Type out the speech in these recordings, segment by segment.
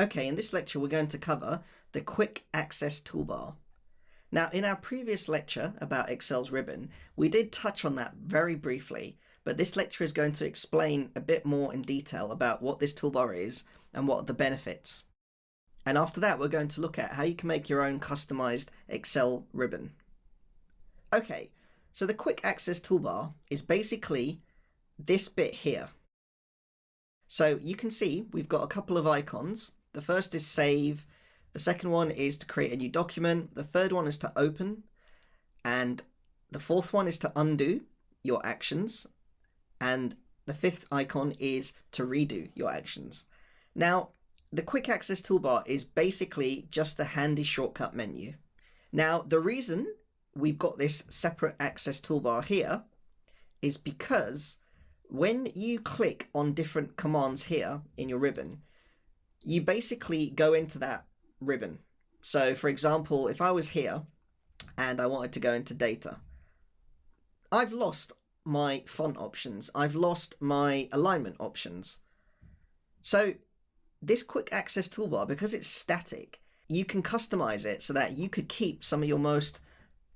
Okay, in this lecture we're going to cover the Quick Access Toolbar. Now, in our previous lecture about Excel's ribbon, we did touch on that very briefly, but this lecture is going to explain a bit more in detail about what this toolbar is and what are the benefits. And after that, we're going to look at how you can make your own customized Excel ribbon. Okay, so the Quick Access Toolbar is basically this bit here. So you can see we've got a couple of icons. The first is save, the second one is to create a new document, the third one is to open, and the fourth one is to undo your actions, and the fifth icon is to redo your actions. Now, the Quick Access Toolbar is basically just a handy shortcut menu. Now, the reason we've got this separate access toolbar here is because when you click on different commands here in your ribbon, you basically go into that ribbon. So for example, if I was here and I wanted to go into data, I've lost my font options, I've lost my alignment options. So this Quick Access Toolbar, because it's static, you can customize it so that you could keep some of your most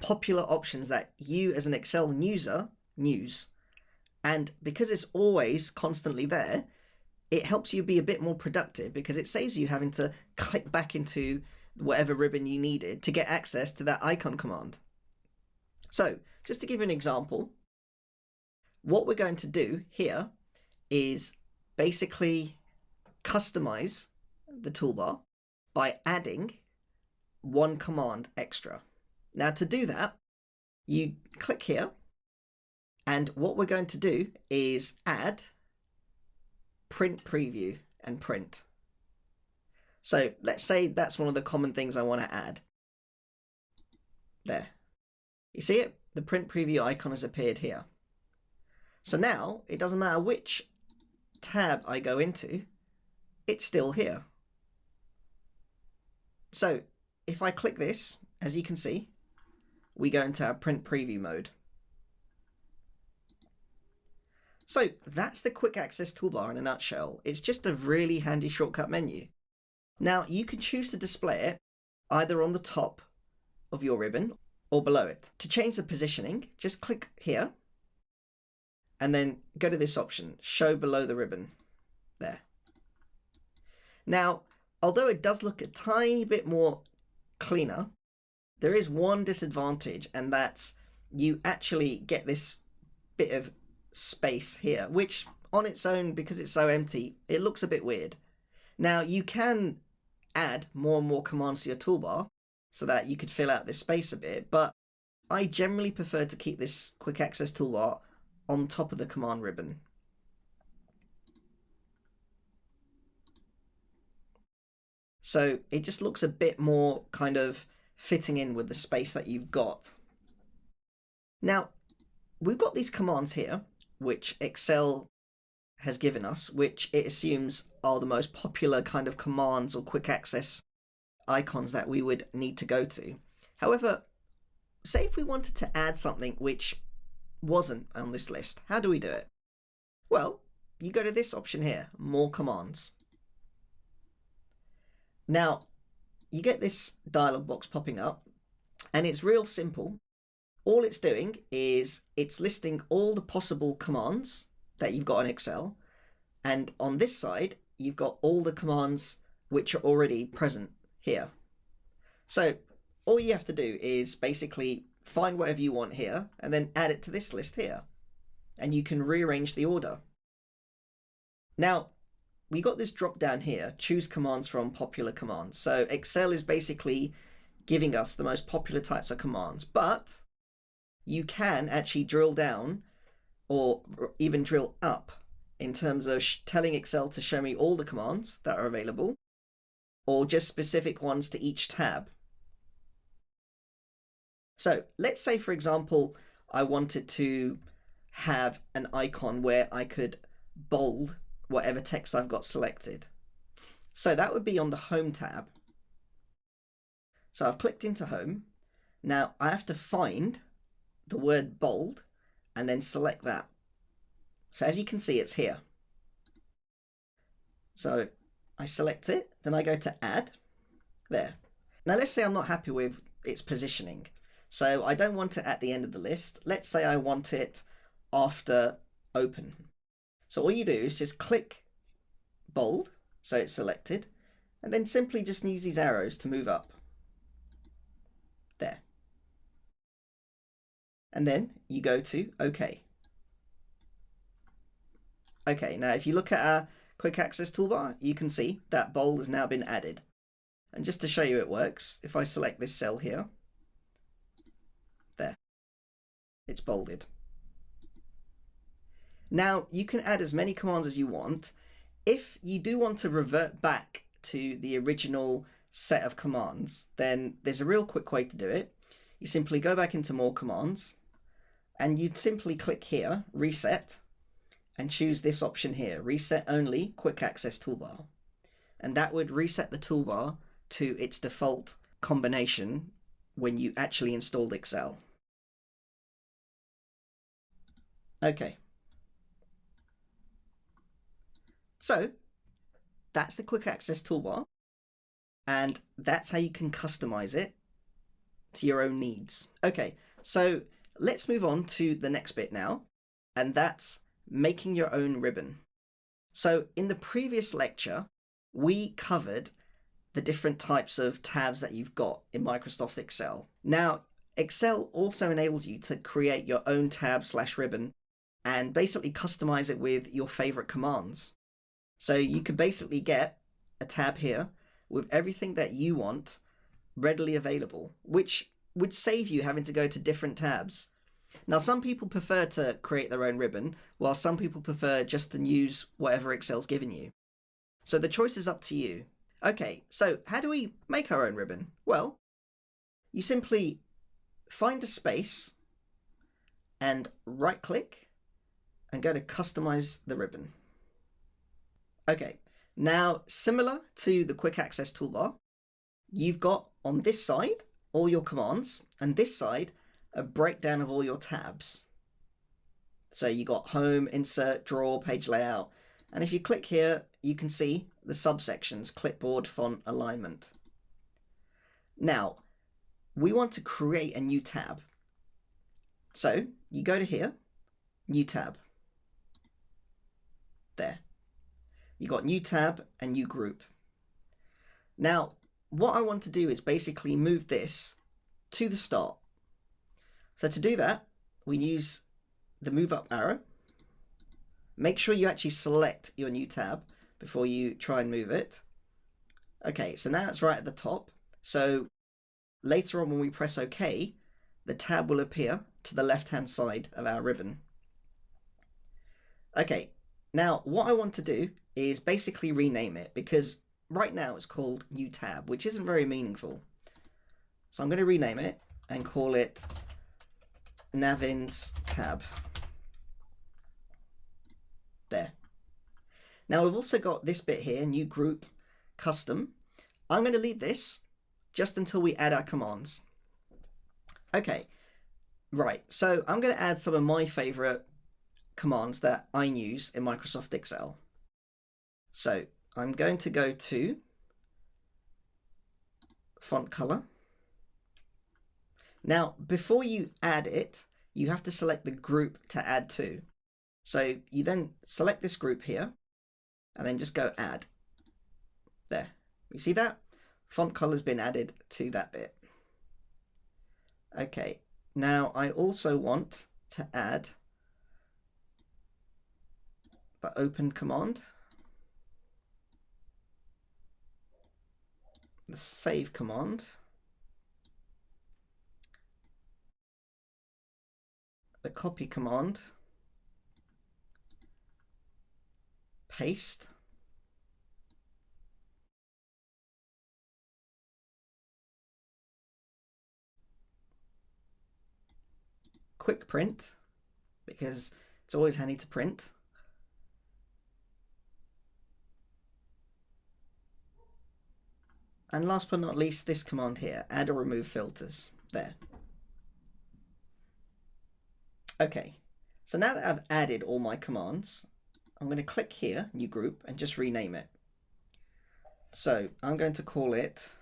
popular options that you as an Excel user use. And because it's always constantly there, it helps you be a bit more productive because it saves you having to click back into whatever ribbon you needed to get access to that icon command. So just to give you an example, what we're going to do here is basically customize the toolbar by adding one command extra. Now to do that, you click here, and what we're going to do is add print preview and print. So let's say that's one of the common things I want to add. There. You see it? The print preview icon has appeared here. So now it doesn't matter which tab I go into, it's still here. So if I click this, as you can see, we go into our print preview mode. So that's the Quick Access Toolbar in a nutshell. It's just a really handy shortcut menu. Now you can choose to display it either on the top of your ribbon or below it. To change the positioning, just click here and then go to this option, show below the ribbon, there. Now, although it does look a tiny bit more cleaner, there is one disadvantage, and that's you actually get this bit of space here, which on its own, because it's so empty, it looks a bit weird. Now you can add more and more commands to your toolbar so that you could fill out this space a bit, but I generally prefer to keep this Quick Access Toolbar on top of the command ribbon. So it just looks a bit more kind of fitting in with the space that you've got. Now we've got these commands here which Excel has given us, which it assumes are the most popular kind of commands or quick access icons that we would need to go to. However, say if we wanted to add something which wasn't on this list, how do we do it? Well, you go to this option here, more commands. Now, you get this dialog box popping up, and it's real simple. All it's doing is it's listing all the possible commands that you've got in Excel, and on this side you've got all the commands which are already present here. So all you have to do is basically find whatever you want here and then add it to this list here, and you can rearrange the order. Now we got this drop down here, choose commands from popular commands. So Excel is basically giving us the most popular types of commands, but you can actually drill down or even drill up in terms of telling Excel to show me all the commands that are available or just specific ones to each tab. So let's say, for example, I wanted to have an icon where I could bold whatever text I've got selected. So that would be on the Home tab. So I've clicked into Home. Now I have to find the word bold and then select that. So as you can see, it's here. So I select it, then I go to add. There. Now let's say I'm not happy with its positioning. So I don't want it at the end of the list. Let's say I want it after open. So all you do is just click bold, so it's selected, and then simply just use these arrows to move up. There. And then you go to OK. Okay, now if you look at our quick access toolbar, you can see that bold has now been added. And just to show you it works, if I select this cell here, there, it's bolded. Now you can add as many commands as you want. If you do want to revert back to the original set of commands, then there's a real quick way to do it. You simply go back into more commands and you'd simply click here, reset, and choose this option here, reset only quick access toolbar. And that would reset the toolbar to its default combination when you actually installed Excel. Okay. So that's the quick access toolbar, and that's how you can customize it to your own needs. Okay, so let's move on to the next bit now, and that's making your own ribbon. So in the previous lecture, we covered the different types of tabs that you've got in Microsoft Excel. Now, Excel also enables you to create your own tab/ribbon and basically customize it with your favorite commands. So you could basically get a tab here with everything that you want readily available, which would save you having to go to different tabs. Now, some people prefer to create their own ribbon, while some people prefer just to use whatever Excel's given you. So the choice is up to you. Okay, so how do we make our own ribbon? Well, you simply find a space and right click and go to customize the ribbon. Okay, now similar to the quick access toolbar, you've got on this side all your commands and this side a breakdown of all your tabs. So you got home, insert, drawer, page layout, and if you click here you can see the subsections, clipboard, font, alignment. Now we want to create a new tab. So you go to here, new tab. There. You got new tab and new group. Now what I want to do is basically move this to the start. So to do that, we use the move up arrow. Make sure you actually select your new tab before you try and move it. Okay, so now it's right at the top. So later on when we press OK, the tab will appear to the left-hand side of our ribbon. Okay, now what I want to do is basically rename it, because right now it's called new tab, which isn't very meaningful. So I'm going to rename it and call it Navin's tab. There. Now we've also got this bit here, new group, custom. I'm going to leave this just until we add our commands. Okay, right, so I'm going to add some of my favorite commands that I use in Microsoft Excel. So I'm going to go to font color. Now, before you add it, you have to select the group to add to. So you then select this group here and then just go add. There. You see that? Font color has been added to that bit. Okay. Now I also want to add the open command, the save command, the copy command, paste, quick print, because it's always handy to print, and last but not least, this command here, add or remove filters. There. Okay, so now that I've added all my commands, I'm going to click here, new group, and just rename it. So I'm going to call it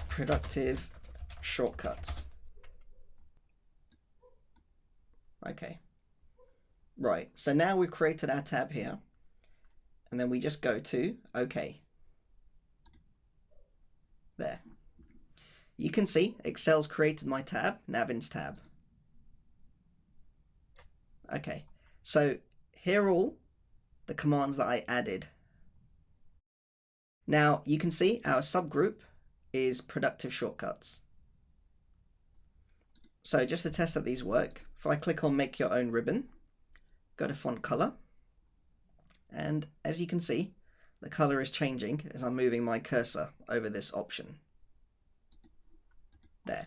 productive shortcuts. Okay. Right, so now we've created our tab here, and then we just go to OK. There. You can see Excel's created my tab, Navin's tab. Okay, so here are all the commands that I added. Now you can see our subgroup is productive shortcuts. So just to test that these work, if I click on make your own ribbon, go to font color, and as you can see, the color is changing as I'm moving my cursor over this option. There.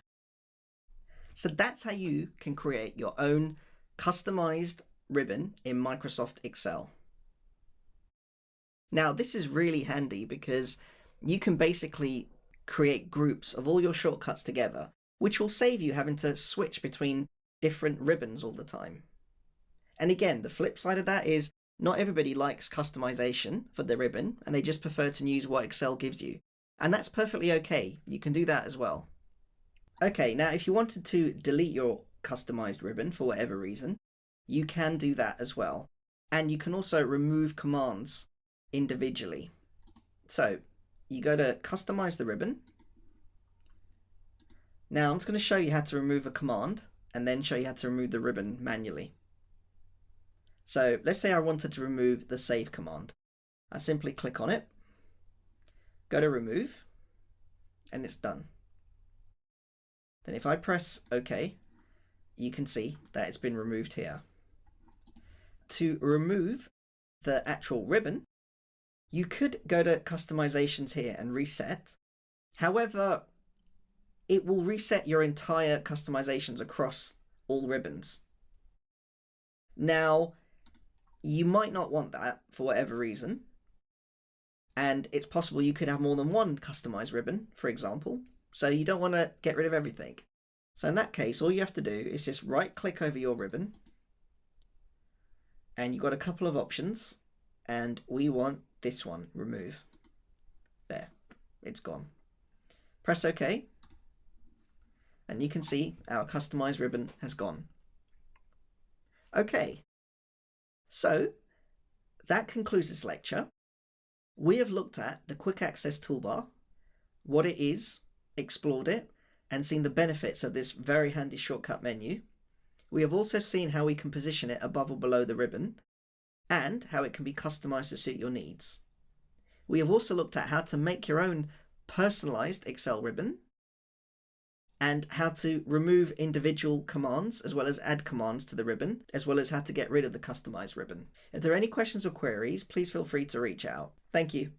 So that's how you can create your own customized ribbon in Microsoft Excel. Now this is really handy because you can basically create groups of all your shortcuts together, which will save you having to switch between different ribbons all the time. And again, the flip side of that is not everybody likes customization for the ribbon and they just prefer to use what Excel gives you. And that's perfectly okay. You can do that as well. Okay, now if you wanted to delete your customized ribbon for whatever reason, you can do that as well. And you can also remove commands individually. So you go to customize the ribbon. Now I'm just going to show you how to remove a command and then show you how to remove the ribbon manually. So let's say I wanted to remove the save command. I simply click on it, go to remove, and it's done. Then if I press OK, you can see that it's been removed here. To remove the actual ribbon, you could go to customizations here and reset. However, it will reset your entire customizations across all ribbons. Now, you might not want that for whatever reason. And it's possible you could have more than one customized ribbon, for example. So you don't want to get rid of everything. So in that case, all you have to do is just right click over your ribbon. And you've got a couple of options. And we want this one, remove. There, it's gone. Press OK. And you can see our customized ribbon has gone. Okay, so that concludes this lecture. We have looked at the quick access toolbar, what it is, explored it, and seen the benefits of this very handy shortcut menu. We have also seen how we can position it above or below the ribbon, and how it can be customized to suit your needs. We have also looked at how to make your own personalized Excel ribbon, and how to remove individual commands as well as add commands to the ribbon, as well as how to get rid of the customized ribbon. If there are any questions or queries, please feel free to reach out. Thank you.